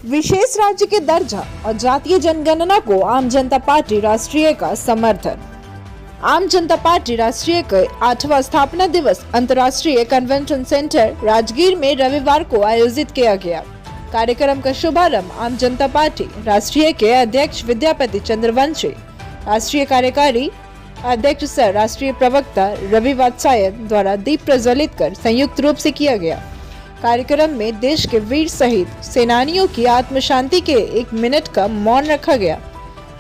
विशेष राज्य के दर्जा और जातीय जनगणना को आम जनता पार्टी राष्ट्रीय का समर्थन। आम जनता पार्टी राष्ट्रीय के 8वां स्थापना दिवस अंतर्राष्ट्रीय कन्वेंशन सेंटर राजगीर में रविवार को आयोजित किया गया। कार्यक्रम का शुभारंभ आम जनता पार्टी राष्ट्रीय के अध्यक्ष विद्यापति चंद्रवंशी, राष्ट्रीय कार्यकारी अध्यक्ष सह राष्ट्रीय प्रवक्ता रवि वात्सायन द्वारा दीप प्रज्वलित कर संयुक्त रूप से किया गया। कार्यक्रम में देश के वीर शहीद सेनानियों की आत्म शांति के 1 मिनट का मौन रखा गया।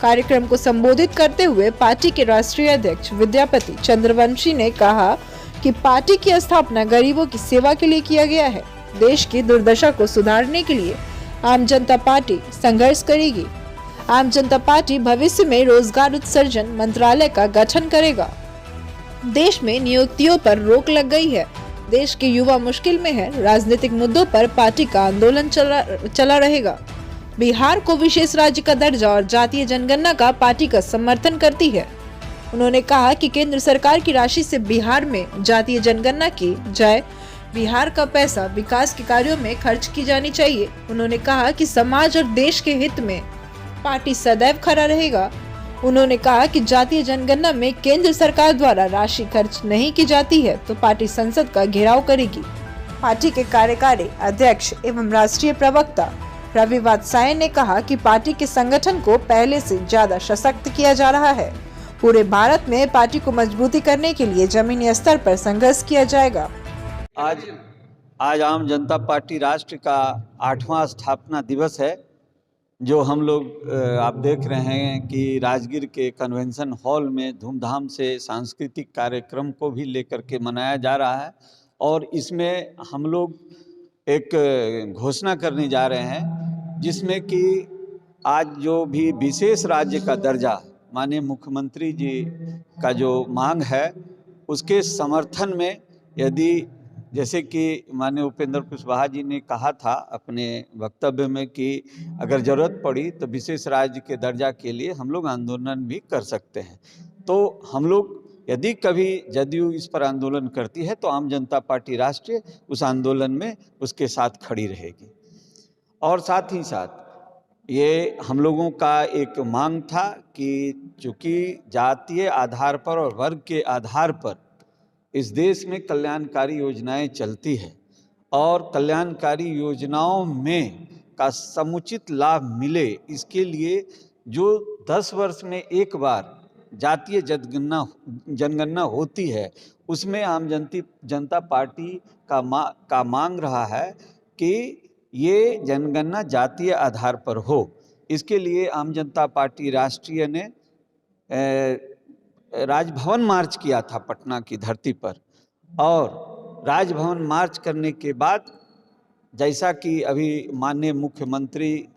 कार्यक्रम को संबोधित करते हुए पार्टी के राष्ट्रीय अध्यक्ष विद्यापति चंद्रवंशी ने कहा कि पार्टी की स्थापना गरीबों की सेवा के लिए किया गया है। देश की दुर्दशा को सुधारने के लिए आम जनता पार्टी संघर्ष करेगी। आम जनता पार्टी भविष्य में रोजगार उत्सर्जन मंत्रालय का गठन करेगा। देश में नियुक्तियों पर रोक लग गई है। देश के युवा मुश्किल में है। राजनीतिक मुद्दों पर पार्टी का आंदोलन चला रहेगा। बिहार को विशेष राज्य का दर्जा और जातीय जनगणना का पार्टी का समर्थन करती है। उन्होंने कहा कि केंद्र सरकार की राशि से बिहार में जातीय जनगणना की जाए। बिहार का पैसा विकास के कार्यों में खर्च की जानी चाहिए। उन्होंने कहा कि समाज और देश के हित में पार्टी सदैव खड़ा रहेगा। उन्होंने कहा कि जातीय जनगणना में केंद्र सरकार द्वारा राशि खर्च नहीं की जाती है तो पार्टी संसद का घेराव करेगी। पार्टी के कार्यकारी अध्यक्ष एवं राष्ट्रीय प्रवक्ता रवि वात्सायन ने कहा कि पार्टी के संगठन को पहले से ज्यादा सशक्त किया जा रहा है। पूरे भारत में पार्टी को मजबूती करने के लिए जमीनी स्तर पर संघर्ष किया जाएगा। आज आम जनता पार्टी राष्ट्र का 8वां स्थापना दिवस है, जो हम लोग आप देख रहे हैं कि राजगीर के कन्वेंशन हॉल में धूमधाम से सांस्कृतिक कार्यक्रम को भी लेकर के मनाया जा रहा है। और इसमें हम लोग एक घोषणा करने जा रहे हैं, जिसमें कि आज जो भी विशेष राज्य का दर्जा माननीय मुख्यमंत्री जी का जो मांग है, उसके समर्थन में यदि जैसे कि माननीय उपेंद्र कुशवाहा जी ने कहा था अपने वक्तव्य में कि अगर ज़रूरत पड़ी तो विशेष राज्य के दर्जा के लिए हम लोग आंदोलन भी कर सकते हैं। तो हम लोग यदि कभी जदयू इस पर आंदोलन करती है तो आम जनता पार्टी राष्ट्रीय उस आंदोलन में उसके साथ खड़ी रहेगी। और साथ ही साथ ये हम लोगों का एक मांग था कि चूँकि जातीय आधार पर और वर्ग के आधार पर इस देश में कल्याणकारी योजनाएं चलती है और कल्याणकारी योजनाओं में का समुचित लाभ मिले, इसके लिए जो 10 वर्ष में एक बार जातीय जनगणना होती है, उसमें आम जनता पार्टी का मांग रहा है कि ये जनगणना जातीय आधार पर हो। इसके लिए आम जनता पार्टी राष्ट्रीय ने राजभवन मार्च किया था पटना की धरती पर। और राजभवन मार्च करने के बाद जैसा कि अभी माननीय मुख्यमंत्री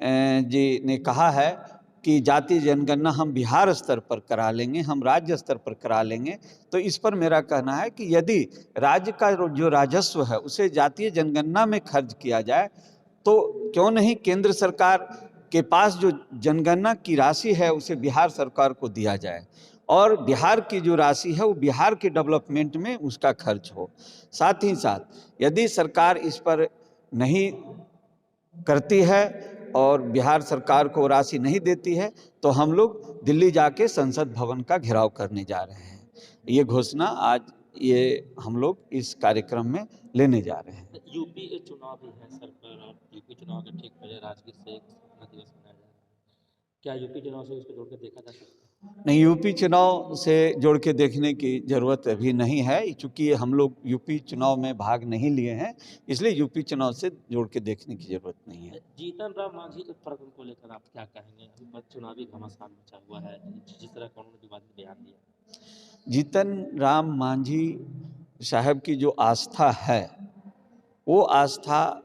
जी ने कहा है कि जातीय जनगणना हम बिहार स्तर पर करा लेंगे, हम राज्य स्तर पर करा लेंगे, तो इस पर मेरा कहना है कि यदि राज्य का जो राजस्व है उसे जातीय जनगणना में खर्च किया जाए तो क्यों नहीं केंद्र सरकार के पास जो जनगणना की राशि है उसे बिहार सरकार को दिया जाए और बिहार की जो राशि है वो बिहार के डेवलपमेंट में उसका खर्च हो। साथ ही साथ यदि सरकार इस पर नहीं करती है और बिहार सरकार को राशि नहीं देती है तो हम लोग दिल्ली जाके संसद भवन का घेराव करने जा रहे हैं। ये घोषणा आज ये हम लोग इस कार्यक्रम में लेने जा रहे हैं। यूपी चुनाव भी है सर पर, यूपी चुनाव के ठीक पहले राजगीर से एक स्थापना दिवस मनाया जा रहा है। क्या यूपी चुनाव से उसको जोड़ कर देखा जा सकता है? नहीं, यूपी चुनाव से जोड़ के देखने की ज़रूरत अभी नहीं है, चूँकि हम लोग यूपी चुनाव में भाग नहीं लिए हैं, इसलिए यूपी चुनाव से जोड़ के देखने की ज़रूरत नहीं है। जीतन राम मांझी के प्रकरण को लेकर आप क्या कहेंगे? अभी चुनावी घमासान मचा हुआ है, जिस तरह का उन्होंने विवादित बयान दिया। जीतन राम मांझी साहब की जो आस्था है वो आस्था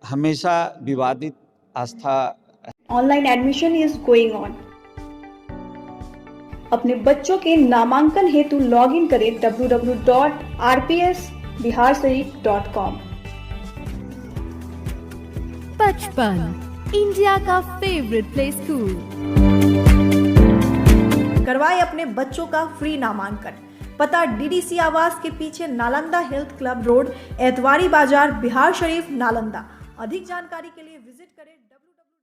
हमेशा विवादित आस्था। Online admission is going on. अपने बच्चों के नामांकन हेतु लॉग इन करें www.rpsbiharsarik.com। बचपन इंडिया का फेवरेट प्ले स्कूल। करवाए अपने बच्चों का फ्री नामांकन। पता डीडीसी आवास के पीछे Nalanda health club road, Etwari बाजार, बिहार शरीफ, नालंदा। अधिक जानकारी के लिए विजिट करें www